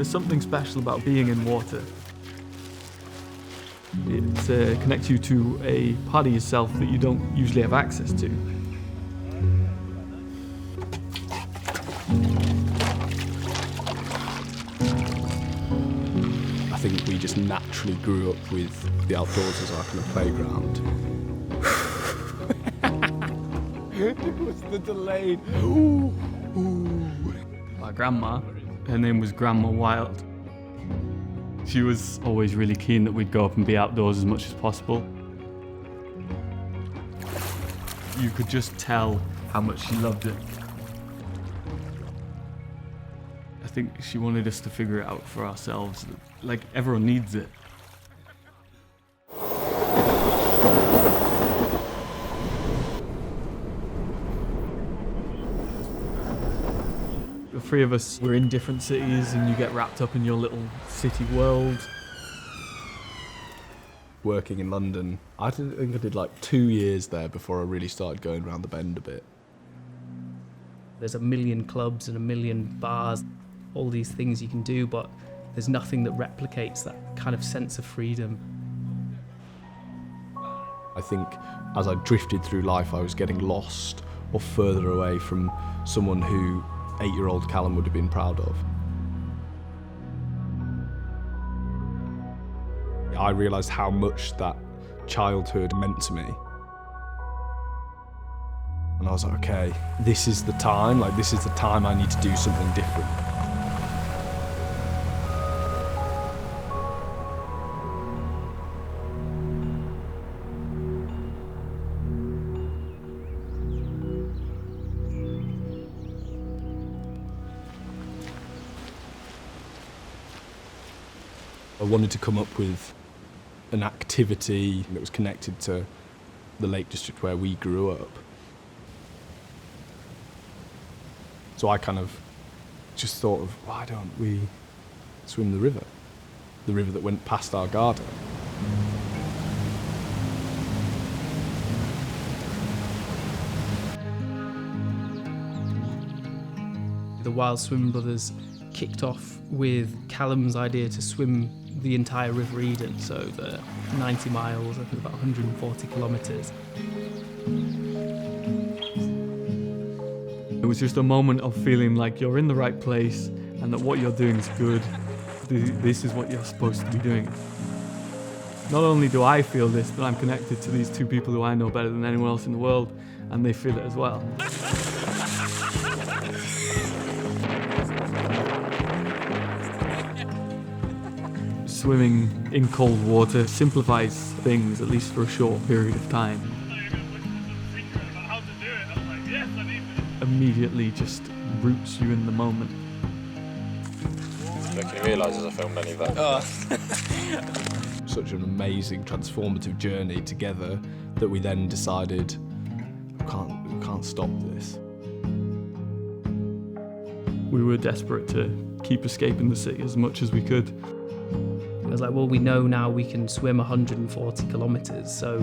There's something special about being in water. It connects you to a part of yourself that you don't usually have access to. I think we just naturally grew up with the outdoors as our kind of playground. It was the delayed. Ooh, ooh. My grandma, her name was Grandma Wild. She was always really keen that we'd go up and be outdoors as much as possible. You could just tell how much she loved it. I think she wanted us to figure it out for ourselves. Like, everyone needs it. The three of us were in different cities and you get wrapped up in your little city world. Working in London, I think I did like 2 years there before I really started going around the bend a bit. There's a million clubs and a million bars, all these things you can do, but there's nothing that replicates that kind of sense of freedom. I think as I drifted through life, I was getting lost or further away from someone who 8-year-old Calum would have been proud of. I realised how much that childhood meant to me. And I was like, okay, this is the time I need to do something different. I wanted to come up with an activity that was connected to the Lake District where we grew up. So I kind of just thought of, why don't we swim the river that went past our garden. The Wild Swimming Brothers kicked off with Calum's idea to swim the entire River Eden, so the 90 miles, I think about 140 kilometres. It was just a moment of feeling like you're in the right place and that what you're doing is good. This is what you're supposed to be doing. Not only do I feel this, but I'm connected to these two people who I know better than anyone else in the world, and they feel it as well. Swimming in cold water simplifies things, at least for a short period of time. Immediately just roots you in the moment. Making me realise as I filmed any of that. Such an amazing, transformative journey together that we then decided, we can't stop this. We were desperate to keep escaping the city as much as we could. I was like, well, we know now we can swim 140 kilometres, so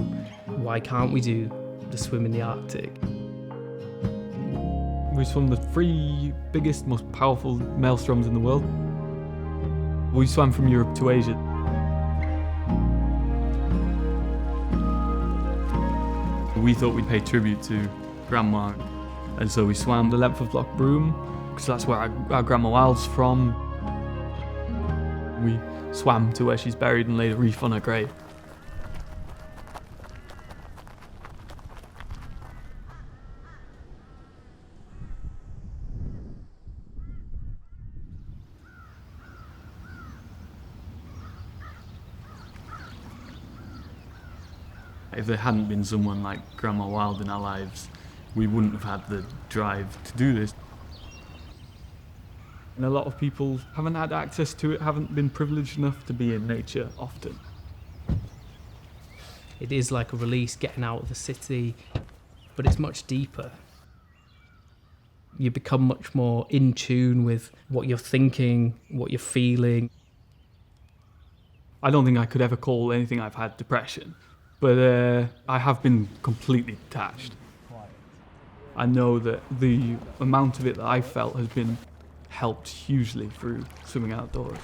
why can't we do the swim in the Arctic? We swam the 3 biggest, most powerful maelstroms in the world. We swam from Europe to Asia. We thought we'd pay tribute to Grandma, and so we swam the length of Loch Broom, because that's where our Grandma Wild's from. We swam to where she's buried and laid a wreath on her grave. If there hadn't been someone like Grandma Wild in our lives, we wouldn't have had the drive to do this. And a lot of people haven't had access to it, haven't been privileged enough to be in nature often. It is like a release, getting out of the city, but it's much deeper. You become much more in tune with what you're thinking, what you're feeling. I don't think I could ever call anything I've had depression, but I have been completely detached. I know that the amount of it that I've felt has been helped hugely through swimming outdoors.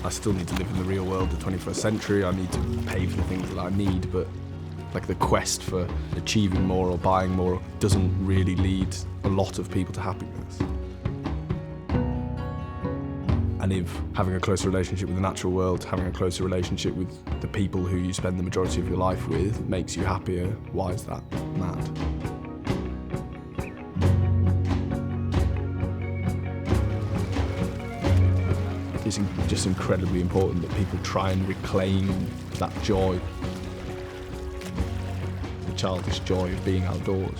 I still need to live in the real world, the 21st century. I need to pay for the things that I need, but like the quest for achieving more or buying more doesn't really lead a lot of people to happiness. And if having a closer relationship with the natural world, having a closer relationship with the people who you spend the majority of your life with makes you happier, why is that mad? It's just incredibly important that people try and reclaim that joy, the childish joy of being outdoors.